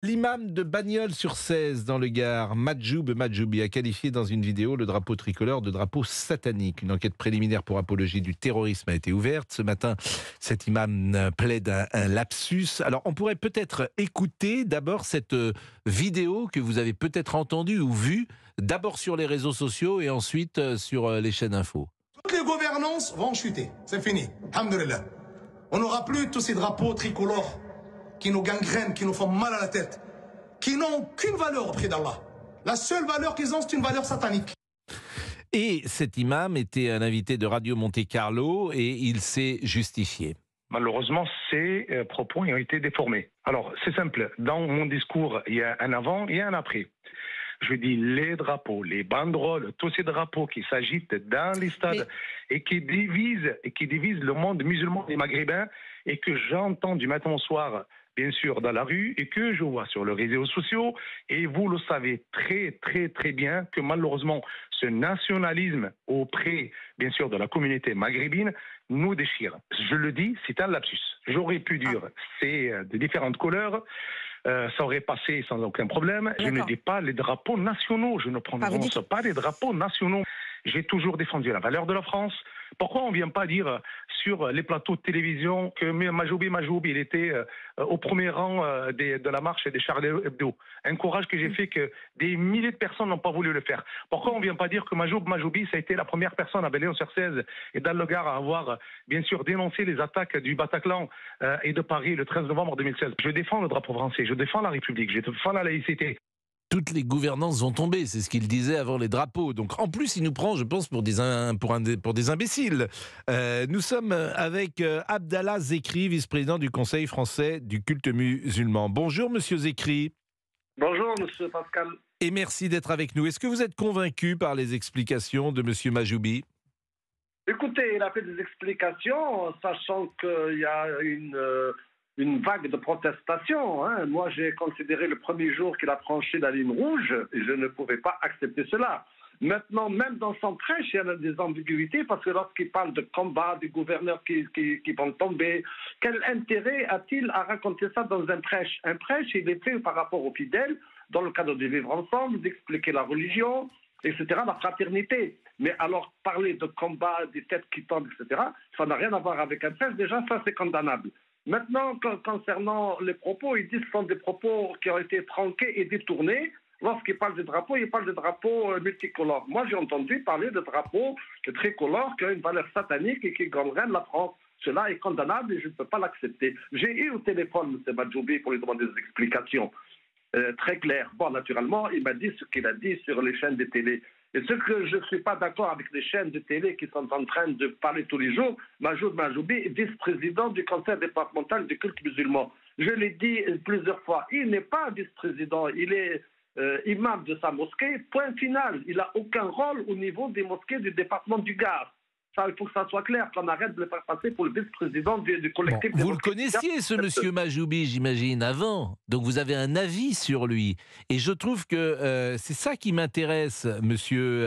L'imam de Bagnols-sur-Cèze, dans le Gard, Madjoub Madjoubi, a qualifié dans une vidéo le drapeau tricolore de drapeau satanique. Une enquête préliminaire pour apologie du terrorisme a été ouverte. Ce matin, cet imam plaide un lapsus. Alors, on pourrait peut-être écouter d'abord cette vidéo que vous avez peut-être entendue ou vue, d'abord sur les réseaux sociaux et ensuite sur les chaînes info. Toutes les gouvernances vont chuter. C'est fini. Alhamdulillah. On n'aura plus tous ces drapeaux tricolores qui nous gangrènent, qui nous font mal à la tête, qui n'ont aucune valeur auprès d'Allah. La seule valeur qu'ils ont, c'est une valeur satanique. Et cet imam était un invité de Radio Monte Carlo et il s'est justifié. Malheureusement, ces propos ont été déformés. Alors, c'est simple. Dans mon discours, il y a un avant et un après. Je dis les drapeaux, les banderoles, tous ces drapeaux qui s'agitent dans les stades et qui divisent le monde musulman et maghrébin et que j'entends du matin au soir, bien sûr, dans la rue et que je vois sur les réseaux sociaux. Et vous le savez très, très, très bien que malheureusement, ce nationalisme auprès, bien sûr, de la communauté maghrébine nous déchire. Je le dis, c'est un lapsus. J'aurais pu dire, c'est de différentes couleurs. Ça aurait passé sans aucun problème. Je ne dis pas les drapeaux nationaux. Je ne prononce pas les drapeaux nationaux. J'ai toujours défendu la valeur de la France. Pourquoi on ne vient pas dire sur les plateaux de télévision que Madjoub, il était au premier rang de la marche des Charlie Hebdo. Un courage que j'ai fait que des milliers de personnes n'ont pas voulu le faire. Pourquoi on ne vient pas dire que Madjoubi, ça a été la première personne à Bagnols-sur-Cèze et dans le Gard à avoir, bien sûr, dénoncé les attaques du Bataclan et de Paris le 13 novembre 2016. Je défends le drapeau français, je défends la République, je défends la laïcité. Toutes les gouvernances vont tomber, c'est ce qu'il disait avant les drapeaux. Donc en plus, il nous prend, je pense, pour des imbéciles. Nous sommes avec Abdallah Zekri, vice-président du Conseil français du culte musulman. Bonjour, monsieur Zekri. Bonjour, monsieur Pascal. Et merci d'être avec nous. Est-ce que vous êtes convaincu par les explications de monsieur Madjoubi ? Écoutez, il a fait des explications, sachant qu'il y a une vague de protestation. Moi, j'ai considéré le premier jour qu'il a franchi la ligne rouge et je ne pouvais pas accepter cela. Maintenant, même dans son prêche, il y a des ambiguïtés parce que lorsqu'il parle de combat, des gouverneurs qui vont tomber, quel intérêt a-t-il à raconter ça dans un prêche ? Un prêche, il est fait par rapport aux fidèles, dans le cadre de vivre ensemble, d'expliquer la religion, etc., la fraternité. Mais alors, parler de combat, des têtes qui tombent, etc., ça n'a rien à voir avec un prêche. Déjà, ça, c'est condamnable. Maintenant, concernant les propos, ils disent que ce sont des propos qui ont été tronqués et détournés. Lorsqu'ils parlent des drapeaux, ils parlent des drapeaux multicolores. Moi, j'ai entendu parler de drapeaux tricolores qui ont une valeur satanique et qui gangrènent la France. Cela est condamnable et je ne peux pas l'accepter. J'ai eu au téléphone M. Madjoubi pour lui demander des explications très claires. Bon, naturellement, il m'a dit ce qu'il a dit sur les chaînes de télé. Et ce que je ne suis pas d'accord avec les chaînes de télé qui sont en train de parler tous les jours, Madjoub Madjoubi est vice-président du conseil départemental du culte musulman. Je l'ai dit plusieurs fois, il n'est pas vice-président, il est imam de sa mosquée, point final. Il n'a aucun rôle au niveau des mosquées du département du Gard. Ça, il faut que ça soit clair, qu'on arrête de le faire passer pour le vice-président du collectif. Vous le connaissiez, ce monsieur Madjoubi, j'imagine, avant. Donc vous avez un avis sur lui. Et je trouve que c'est ça qui m'intéresse, monsieur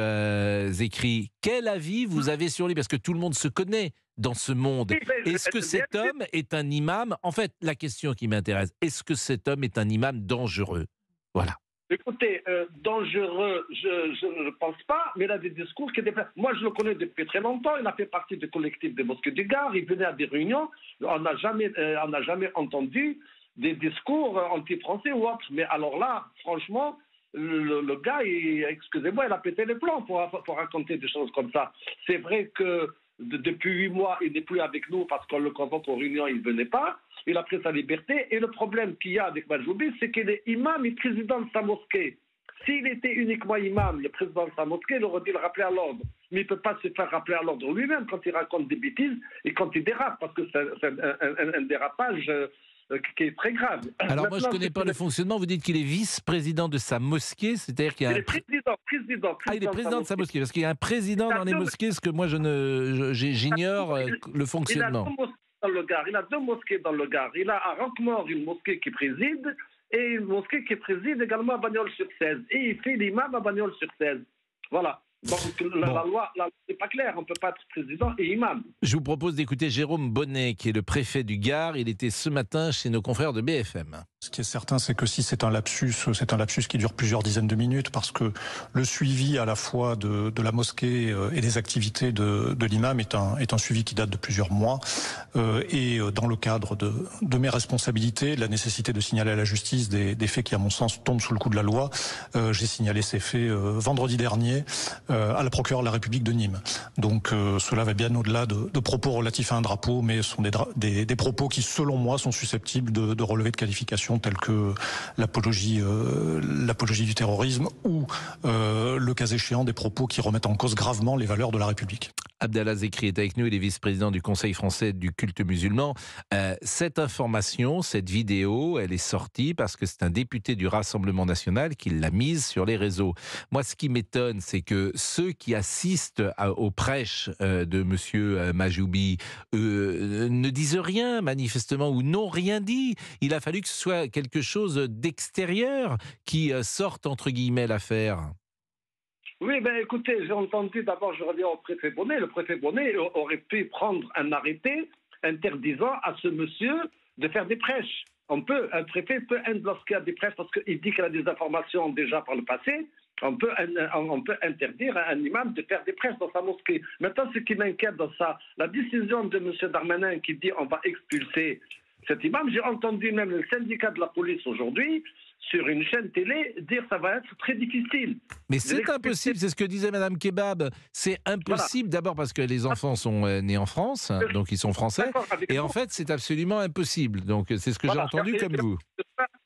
Zekri. Quel avis vous avez sur lui ? Parce que tout le monde se connaît dans ce monde. Est-ce que cet homme est un imam ? En fait, la question qui m'intéresse, est-ce que cet homme est un imam dangereux ? Voilà. Écoutez, dangereux, je ne le pense pas, mais il a des discours qui déplacent. Moi, je le connais depuis très longtemps. Il a fait partie du collectif des mosquées du Gard. Il venait à des réunions. On n'a jamais entendu des discours anti-français ou autres. Mais alors là, franchement, le gars, excusez-moi, il a pété les plombs pour raconter des choses comme ça. C'est vrai que depuis 8 mois, il n'est plus avec nous parce qu'on le convoque aux réunions, il ne venait pas. Il a pris sa liberté. Et le problème qu'il y a avec Madjoubi, c'est qu'il est imam et président de sa mosquée. S'il était uniquement imam, le président de sa mosquée, il aurait dû le rappeler à l'ordre. Mais il ne peut pas se faire rappeler à l'ordre lui-même quand il raconte des bêtises et quand il dérape, parce que c'est un dérapage qui est très grave. Alors moi, je ne connais pas le fonctionnement. Vous dites qu'il est vice-président de sa mosquée, c'est-à-dire qu'il y a il est président. Ah, il est président de sa mosquée, parce qu'il y a un président dans les mosquées, ce que moi j'ignore le fonctionnement. Il a 2 mosquées dans le Gard. Il a à Roquemaure une mosquée qui préside et une mosquée qui préside également à Bagnols-sur-Cèze. Et il fait l'imam à Bagnols-sur-Cèze. Voilà. Donc la loi n'est pas claire. On ne peut pas être président et imam. Je vous propose d'écouter Jérôme Bonnet, qui est le préfet du Gard. Il était ce matin chez nos confrères de BFM. Ce qui est certain, c'est que si c'est un lapsus qui dure plusieurs dizaines de minutes, parce que le suivi à la fois de la mosquée et des activités de l'imam est un suivi qui date de plusieurs mois. Et dans le cadre de mes responsabilités, de la nécessité de signaler à la justice des faits qui, à mon sens, tombent sous le coup de la loi, j'ai signalé ces faits vendredi dernier à la procureure de la République de Nîmes. Donc cela va bien au-delà de propos relatifs à un drapeau, mais sont des propos qui, selon moi, sont susceptibles de relever de qualifications telles que l'apologie du terrorisme ou, le cas échéant, des propos qui remettent en cause gravement les valeurs de la République. Abdallah Zekri est avec nous, il est vice-président du Conseil français du culte musulman. Cette information, cette vidéo, elle est sortie parce que c'est un député du Rassemblement national qui l'a mise sur les réseaux. Moi, ce qui m'étonne, c'est que ceux qui assistent aux prêches de monsieur Majoubi ne disent rien, manifestement, ou n'ont rien dit. Il a fallu que ce soit quelque chose d'extérieur qui sorte, entre guillemets, l'affaire. Oui, écoutez, j'ai entendu, d'abord je reviens au préfet Bonnet. Le préfet Bonnet aurait pu prendre un arrêté interdisant à ce monsieur de faire des prêches. Un préfet peut, lorsqu'il y a des prêches, parce qu'il dit qu'il a des informations déjà par le passé, on peut interdire à un imam de faire des prêches dans sa mosquée. Maintenant, ce qui m'inquiète dans ça, la décision de M. Darmanin qui dit on va expulser cet imam, j'ai entendu même le syndicat de la police aujourd'hui, sur une chaîne télé, dire ça va être très difficile. Mais c'est impossible, c'est ce que disait Madame Kebab. C'est impossible, voilà. D'abord parce que les enfants sont nés en France, donc ils sont français, et en fait c'est absolument impossible. Donc c'est ce que j'ai entendu comme vous.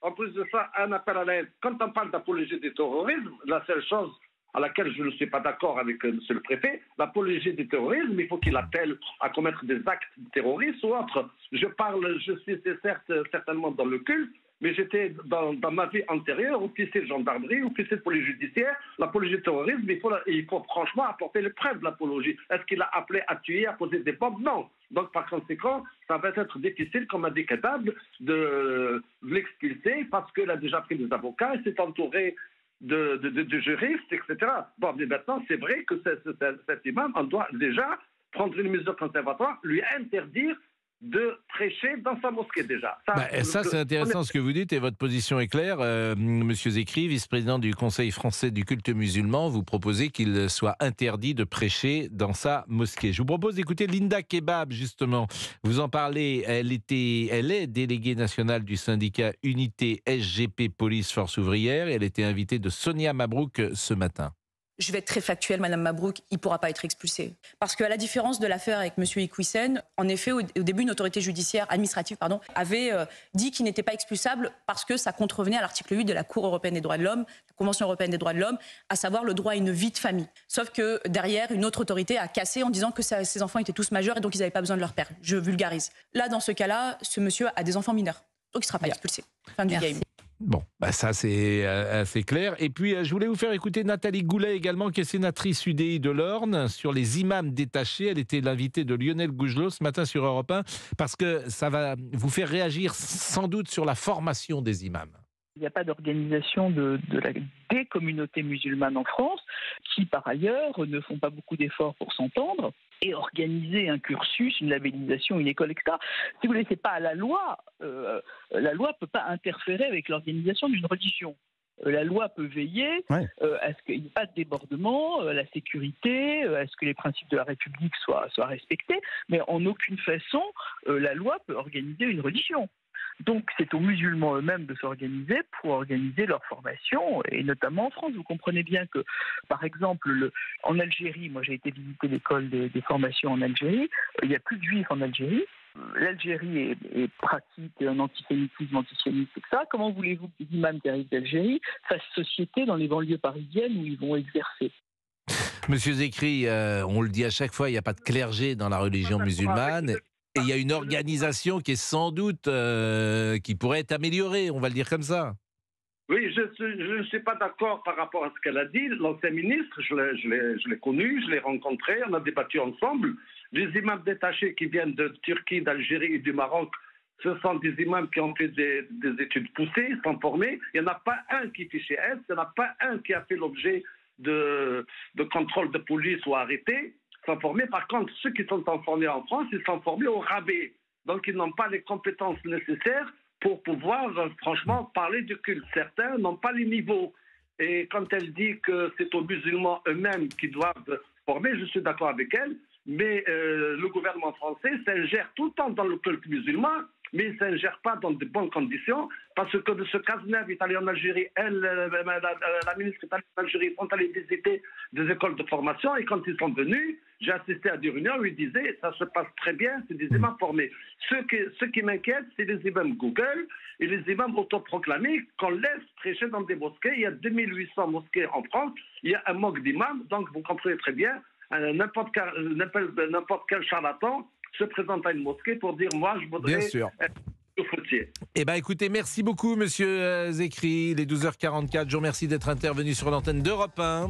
En plus de ça, un appel à la haine. Quand on parle d'apologie du terrorisme, la seule chose à laquelle je ne suis pas d'accord avec monsieur le préfet, l'apologie du terrorisme, il faut qu'il appelle à commettre des actes terroristes ou autres. Je suis certainement dans le culte, mais j'étais dans ma vie antérieure officier de gendarmerie, officier de police judiciaire. L'apologie du terrorisme, il faut franchement apporter les preuves de l'apologie. Est-ce qu'il a appelé à tuer, à poser des bombes? Non. Donc par conséquent, ça va être difficile, comme a dit Ketab, de l'expulser parce qu'il a déjà pris des avocats, il s'est entouré de juristes, etc. Bon, mais maintenant, c'est vrai que cet imam, on doit déjà prendre une mesure conservatoire, lui interdire de prêcher dans sa mosquée déjà. Ça, c'est intéressant ce que vous dites et votre position est claire. Monsieur Zekri, vice-président du Conseil français du culte musulman, vous proposez qu'il soit interdit de prêcher dans sa mosquée. Je vous propose d'écouter Linda Kebab, justement. Vous en parlez, elle est déléguée nationale du syndicat Unité SGP Police Force Ouvrière et elle était invitée de Sonia Mabrouk ce matin. Je vais être très factuelle, Madame Mabrouk, il ne pourra pas être expulsé. Parce qu'à la différence de l'affaire avec M. Iquissen, en effet, au début, une autorité administrative avait dit qu'il n'était pas expulsable parce que ça contrevenait à l'article 8 de la Cour européenne des droits de l'homme, la Convention européenne des droits de l'homme, à savoir le droit à une vie de famille. Sauf que derrière, une autre autorité a cassé en disant que ses enfants étaient tous majeurs et donc ils n'avaient pas besoin de leur père. Je vulgarise. Là, dans ce cas-là, ce monsieur a des enfants mineurs. Donc il ne sera pas expulsé. Fin du game. Bon, ça c'est assez clair. Et puis je voulais vous faire écouter Nathalie Goulet également, qui est sénatrice UDI de l'Orne, sur les imams détachés. Elle était l'invitée de Lionel Gougelot ce matin sur Europe 1, parce que ça va vous faire réagir sans doute sur la formation des imams. Il n'y a pas d'organisation des communautés musulmanes en France qui, par ailleurs, ne font pas beaucoup d'efforts pour s'entendre et organiser un cursus, une labellisation, une école, etc. Si vous voulez, c'est pas à la loi. La loi ne peut pas interférer avec l'organisation d'une religion. La loi peut veiller à ce qu'il n'y ait pas de débordement, à la sécurité, à ce que les principes de la République soient respectés, mais en aucune façon, la loi peut organiser une religion. Donc c'est aux musulmans eux-mêmes de s'organiser pour organiser leur formation, et notamment en France. Vous comprenez bien que, par exemple, en Algérie, moi j'ai été visiter l'école des formations en Algérie, il n'y a plus de juifs en Algérie. L'Algérie pratique un antisémitisme, antisioniste, etc. Comment voulez-vous que les imams qui arrivent d'Algérie fassent société dans les banlieues parisiennes où ils vont exercer ? Monsieur Zekri, on le dit à chaque fois, il n'y a pas de clergé dans la religion musulmane. Et il y a une organisation qui est sans doute, qui pourrait être améliorée, on va le dire comme ça. Oui, je ne suis pas d'accord par rapport à ce qu'elle a dit. L'ancien ministre, je l'ai connu, je l'ai rencontré, on a débattu ensemble. Les imams détachés qui viennent de Turquie, d'Algérie et du Maroc, ce sont des imams qui ont fait des études poussées, sont formés. Il n'y en a pas un qui fait chez S, il n'y en a pas un qui a fait l'objet de contrôle de police ou arrêté. Sont formés. Par contre, ceux qui sont formés en France, ils sont formés au rabais. Donc, ils n'ont pas les compétences nécessaires pour pouvoir, franchement, parler du culte. Certains n'ont pas les niveaux. Et quand elle dit que c'est aux musulmans eux-mêmes qui doivent former, je suis d'accord avec elle, mais le gouvernement français s'ingère tout le temps dans le culte musulman, mais il ne s'ingère pas dans de bonnes conditions, parce que M. Cazeneuve est allé en Algérie, la ministre est allée en Algérie, ils sont allés visiter des écoles de formation, et quand ils sont venus, j'ai assisté à des réunions où ils disaient ça se passe très bien, c'est des imams formés. Ce qui m'inquiète, c'est les imams Google et les imams autoproclamés qu'on laisse prêcher dans des mosquées. Il y a 2800 mosquées en France, il y a un manque d'imams, donc vous comprenez très bien, n'importe quel charlatan se présente à une mosquée pour dire moi je voudrais être fautier. Eh bien écoutez, merci beaucoup monsieur Zekri, il est 12h44, je vous remercie d'être intervenu sur l'antenne d'Europe 1.